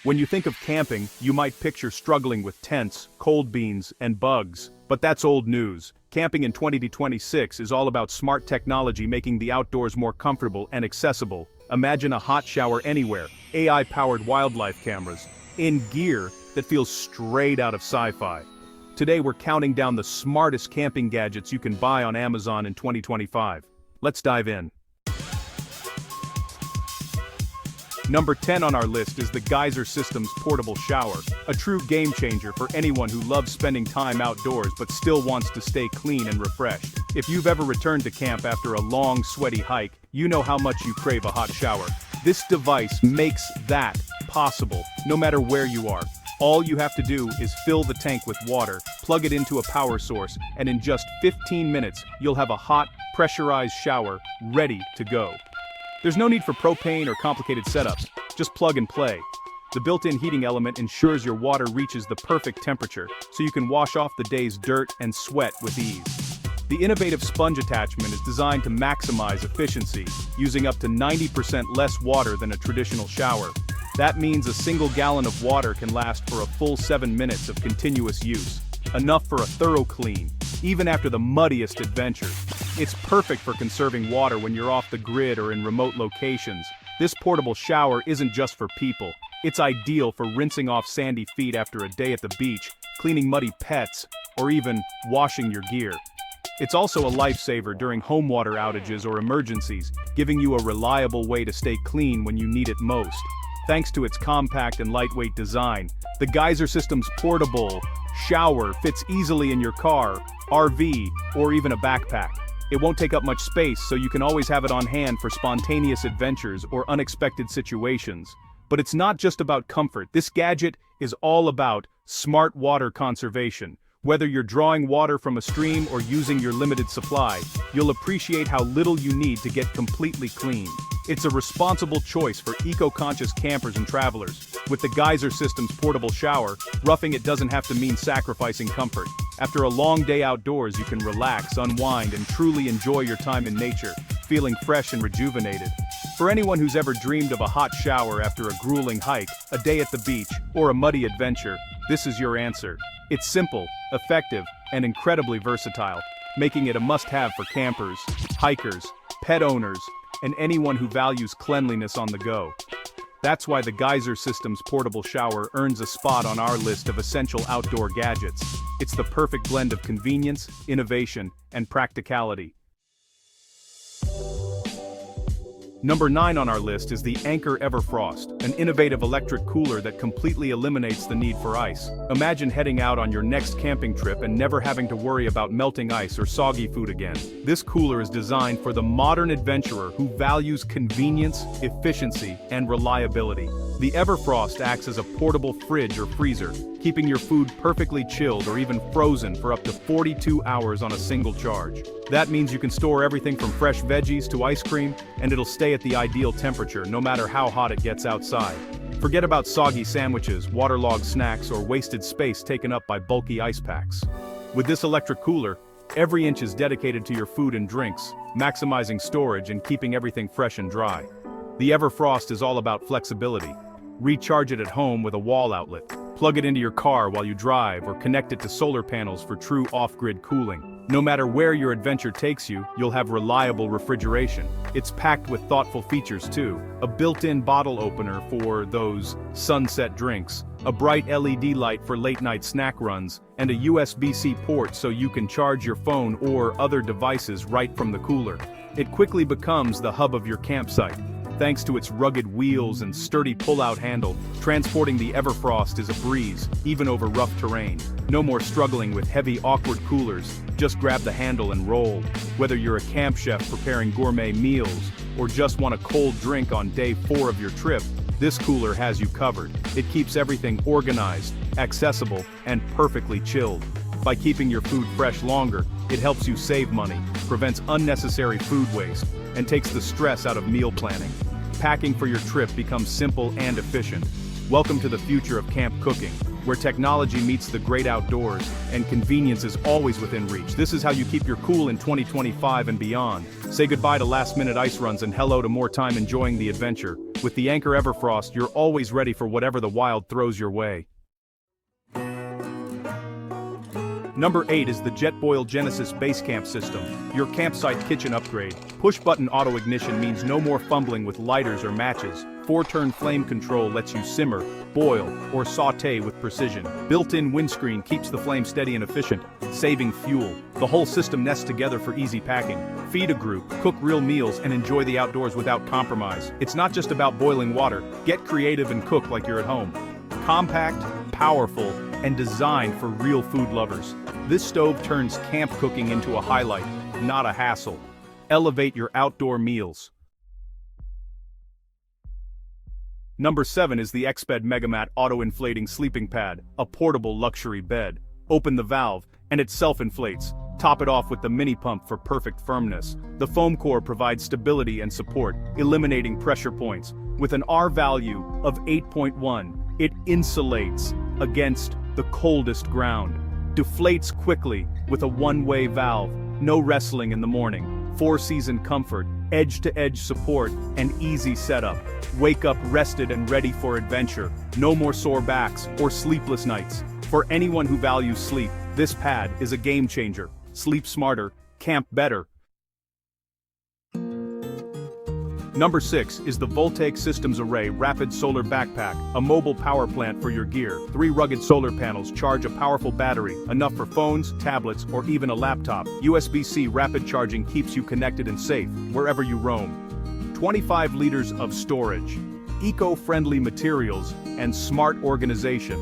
When you think of camping, you might picture struggling with tents, cold beans, and bugs. But that's old news. Camping in 2026 is all about smart technology making the outdoors more comfortable and accessible. Imagine a hot shower anywhere, AI-powered wildlife cameras, in gear that feels straight out of sci-fi. Today we're counting down the smartest camping gadgets you can buy on Amazon in 2025. Let's dive in. Number 10 on our list is the Geyser System's portable shower, a true game changer for anyone who loves spending time outdoors but still wants to stay clean and refreshed. If you've ever returned to camp after a long, sweaty hike, you know how much you crave a hot shower. This device makes that possible, no matter where you are. All you have to do is fill the tank with water, plug it into a power source, and in just 15 minutes, you'll have a hot, pressurized shower ready to go. There's no need for propane or complicated setups, just plug and play. The built-in heating element ensures your water reaches the perfect temperature, so you can wash off the day's dirt and sweat with ease. The innovative sponge attachment is designed to maximize efficiency, using up to 90% less water than a traditional shower. That means a single gallon of water can last for a full 7 minutes of continuous use, enough for a thorough clean, even after the muddiest adventures. It's perfect for conserving water when you're off the grid or in remote locations. This portable shower isn't just for people. It's ideal for rinsing off sandy feet after a day at the beach, cleaning muddy pets, or even washing your gear. It's also a lifesaver during home water outages or emergencies, giving you a reliable way to stay clean when you need it most. Thanks to its compact and lightweight design, the Geyser System's portable shower fits easily in your car, RV, or even a backpack. It won't take up much space, so you can always have it on hand for spontaneous adventures or unexpected situations. But it's not just about comfort. This gadget is all about smart water conservation. Whether you're drawing water from a stream or using your limited supply, you'll appreciate how little you need to get completely clean. It's a responsible choice for eco-conscious campers and travelers. With the Geyser System's portable shower, roughing it doesn't have to mean sacrificing comfort. After a long day outdoors, you can relax, unwind, and truly enjoy your time in nature, feeling fresh and rejuvenated. For anyone who's ever dreamed of a hot shower after a grueling hike, a day at the beach, or a muddy adventure, this is your answer. It's simple, effective, and incredibly versatile, making it a must-have for campers, hikers, pet owners, and anyone who values cleanliness on the go. That's why the Geyser System's portable shower earns a spot on our list of essential outdoor gadgets. It's the perfect blend of convenience, innovation, and practicality. Number 9 on our list is the Anker Everfrost, an innovative electric cooler that completely eliminates the need for ice. Imagine heading out on your next camping trip and never having to worry about melting ice or soggy food again. This cooler is designed for the modern adventurer who values convenience, efficiency, and reliability. The Everfrost acts as a portable fridge or freezer, keeping your food perfectly chilled or even frozen for up to 42 hours on a single charge. That means you can store everything from fresh veggies to ice cream, and it'll stay at the ideal temperature no matter how hot it gets outside. Forget about soggy sandwiches, waterlogged snacks, or wasted space taken up by bulky ice packs. With this electric cooler, every inch is dedicated to your food and drinks, maximizing storage and keeping everything fresh and dry. The Everfrost is all about flexibility. Recharge it at home with a wall outlet. Plug it into your car while you drive or connect it to solar panels for true off-grid cooling. No matter where your adventure takes you, you'll have reliable refrigeration. It's packed with thoughtful features too. A built-in bottle opener for those sunset drinks, a bright LED light for late-night snack runs, and a USB-C port so you can charge your phone or other devices right from the cooler. It quickly becomes the hub of your campsite. Thanks to its rugged wheels and sturdy pull-out handle, transporting the Everfrost is a breeze, even over rough terrain. No more struggling with heavy, awkward coolers. Just grab the handle and roll. Whether you're a camp chef preparing gourmet meals, or just want a cold drink on day 4 of your trip, this cooler has you covered. It keeps everything organized, accessible, and perfectly chilled. By keeping your food fresh longer, it helps you save money, prevents unnecessary food waste, and takes the stress out of meal planning. Packing for your trip becomes simple and efficient. Welcome to the future of camp cooking, where technology meets the great outdoors, and convenience is always within reach. This is how you keep your cool in 2025 and beyond. Say goodbye to last-minute ice runs and hello to more time enjoying the adventure. With the Anchor Everfrost, you're always ready for whatever the wild throws your way. Number 8 is the Jetboil Genesis Base Camp System, your campsite kitchen upgrade. Push-button auto-ignition means no more fumbling with lighters or matches. 4-turn flame control lets you simmer, boil, or sauté with precision. Built-in windscreen keeps the flame steady and efficient, saving fuel. The whole system nests together for easy packing. Feed a group, cook real meals, and enjoy the outdoors without compromise. It's not just about boiling water. Get creative and cook like you're at home. Compact, powerful, and designed for real food lovers. This stove turns camp cooking into a highlight, not a hassle. Elevate your outdoor meals. Number 7 is the Xbed Megamat Auto-Inflating Sleeping Pad, a portable luxury bed. Open the valve, and it self-inflates. Top it off with the mini pump for perfect firmness. The foam core provides stability and support, eliminating pressure points. With an R value of 8.1, it insulates against the coldest ground. Deflates quickly with a one-way valve. No wrestling in the morning. 4-season comfort, edge-to-edge support, and easy setup. Wake up rested and ready for adventure. No more sore backs or sleepless nights. For anyone who values sleep, this pad is a game changer. Sleep smarter, camp better. Number 6 is the Voltaic Systems Array Rapid Solar Backpack, a mobile power plant for your gear. 3 rugged solar panels charge a powerful battery, enough for phones, tablets, or even a laptop. USB-C rapid charging keeps you connected and safe, wherever you roam. 25 liters of storage, eco-friendly materials, and smart organization.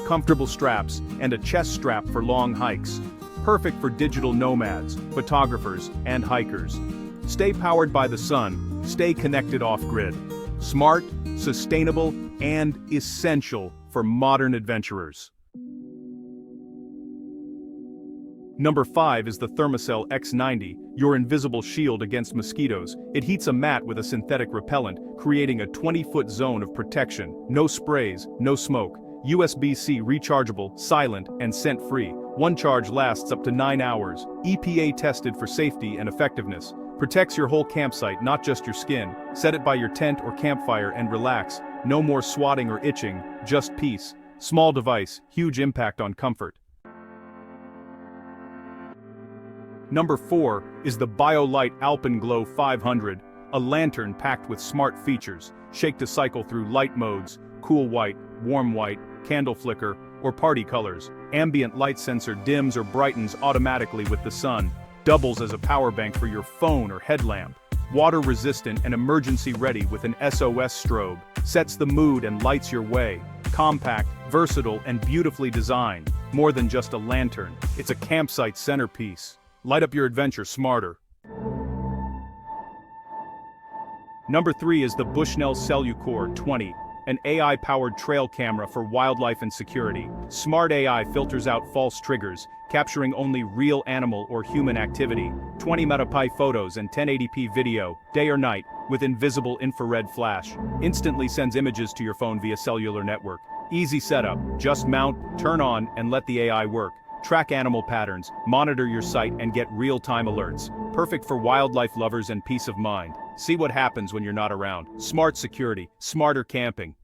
Comfortable straps, and a chest strap for long hikes. Perfect for digital nomads, photographers, and hikers. Stay powered by the sun. Stay connected off-grid. Smart, sustainable, and essential for modern adventurers. Number 5 is the Thermacell X90, your invisible shield against mosquitoes. It heats a mat with a synthetic repellent, creating a 20-foot zone of protection. No sprays, no smoke. USB-C rechargeable, silent, and scent-free. One charge lasts up to 9 hours. EPA tested for safety and effectiveness. Protects your whole campsite, not just your skin. Set it by your tent or campfire and relax. No more swatting or itching, just peace. Small device, huge impact on comfort. Number 4 is the BioLite Alpenglow 500, a lantern packed with smart features. Shake to cycle through light modes, cool white, warm white, candle flicker, or party colors. Ambient light sensor dims or brightens automatically with the sun. Doubles as a power bank for your phone or headlamp. Water resistant and emergency ready with an SOS strobe. Sets the mood and lights your way. Compact, versatile, and beautifully designed. More than just a lantern, it's a campsite centerpiece. Light up your adventure smarter. Number 3 is the Bushnell Cellucor 20. An AI-powered trail camera for wildlife and security. Smart AI filters out false triggers, capturing only real animal or human activity. 20 megapixel photos and 1080p video, day or night, with invisible infrared flash. Instantly sends images to your phone via cellular network. Easy setup, just mount, turn on, and let the AI work. Track animal patterns, monitor your site, and get real-time alerts. Perfect for wildlife lovers and peace of mind. See what happens when you're not around. Smart security, smarter camping.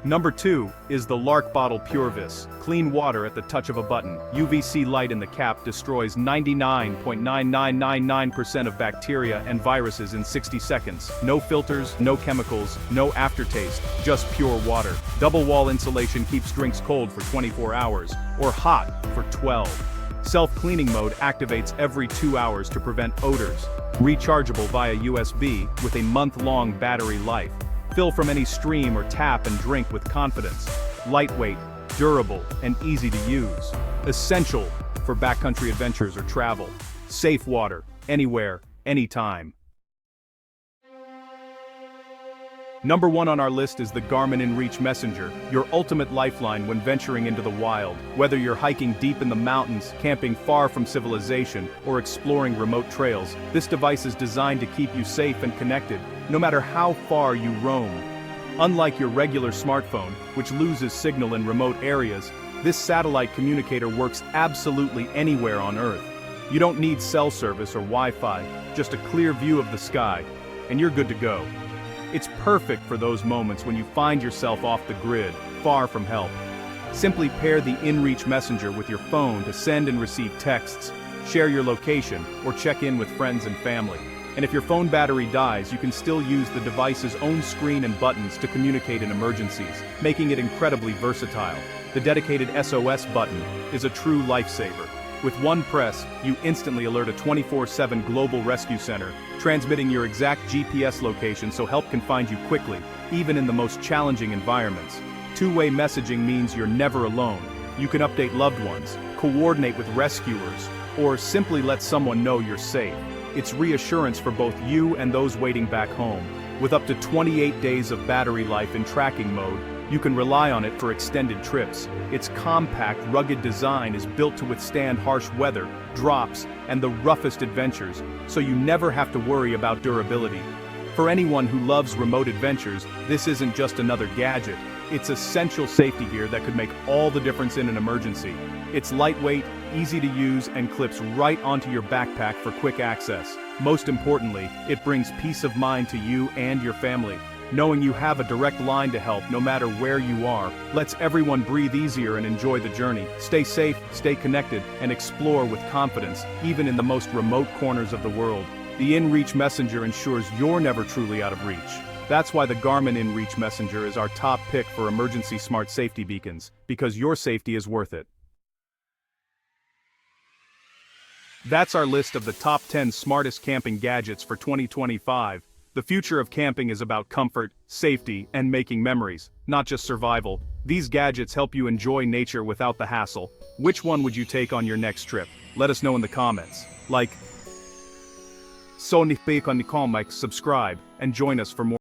Number 2 is the Lark Bottle PureVis. Clean water at the touch of a button. UVC light in the cap destroys 99.9999% of bacteria and viruses in 60 seconds. No filters, no chemicals, no aftertaste, just pure water. Double wall insulation keeps drinks cold for 24 hours, or hot for 12. Self-cleaning mode activates every 2 hours to prevent odors. Rechargeable via USB with a month-long battery life. Fill from any stream or tap and drink with confidence. Lightweight, durable, and easy to use. Essential for backcountry adventures or travel. Safe water, anywhere, anytime. Number 1 on our list is the Garmin InReach Messenger, your ultimate lifeline when venturing into the wild. Whether you're hiking deep in the mountains, camping far from civilization, or exploring remote trails, this device is designed to keep you safe and connected, no matter how far you roam. Unlike your regular smartphone, which loses signal in remote areas, this satellite communicator works absolutely anywhere on Earth. You don't need cell service or Wi-Fi, just a clear view of the sky. and you're good to go. It's perfect for those moments when you find yourself off the grid, far from help. Simply pair the inReach messenger with your phone to send and receive texts, share your location, or check in with friends and family. And if your phone battery dies, you can still use the device's own screen and buttons to communicate in emergencies, making it incredibly versatile. The dedicated SOS button is a true lifesaver. With one press, you instantly alert a 24/7 global rescue center, transmitting your exact GPS location so help can find you quickly, even in the most challenging environments. Two-way messaging means you're never alone. You can update loved ones, coordinate with rescuers, or simply let someone know you're safe. It's reassurance for both you and those waiting back home. With up to 28 days of battery life in tracking mode, you can rely on it for extended trips. Its compact, rugged design is built to withstand harsh weather, drops, and the roughest adventures, so you never have to worry about durability. For anyone who loves remote adventures, this isn't just another gadget. It's essential safety gear that could make all the difference in an emergency. It's lightweight, easy to use, and clips right onto your backpack for quick access. Most importantly, it brings peace of mind to you and your family. Knowing you have a direct line to help no matter where you are, lets everyone breathe easier and enjoy the journey. Stay safe, stay connected, and explore with confidence, even in the most remote corners of the world. The inReach Messenger ensures you're never truly out of reach. That's why the Garmin inReach Messenger is our top pick for emergency smart safety beacons, because your safety is worth it. That's our list of the top 10 smartest camping gadgets for 2025. The future of camping is about comfort, safety, and making memories, not just survival. These gadgets help you enjoy nature without the hassle. Which one would you take on your next trip? Let us know in the comments. Subscribe, and join us for more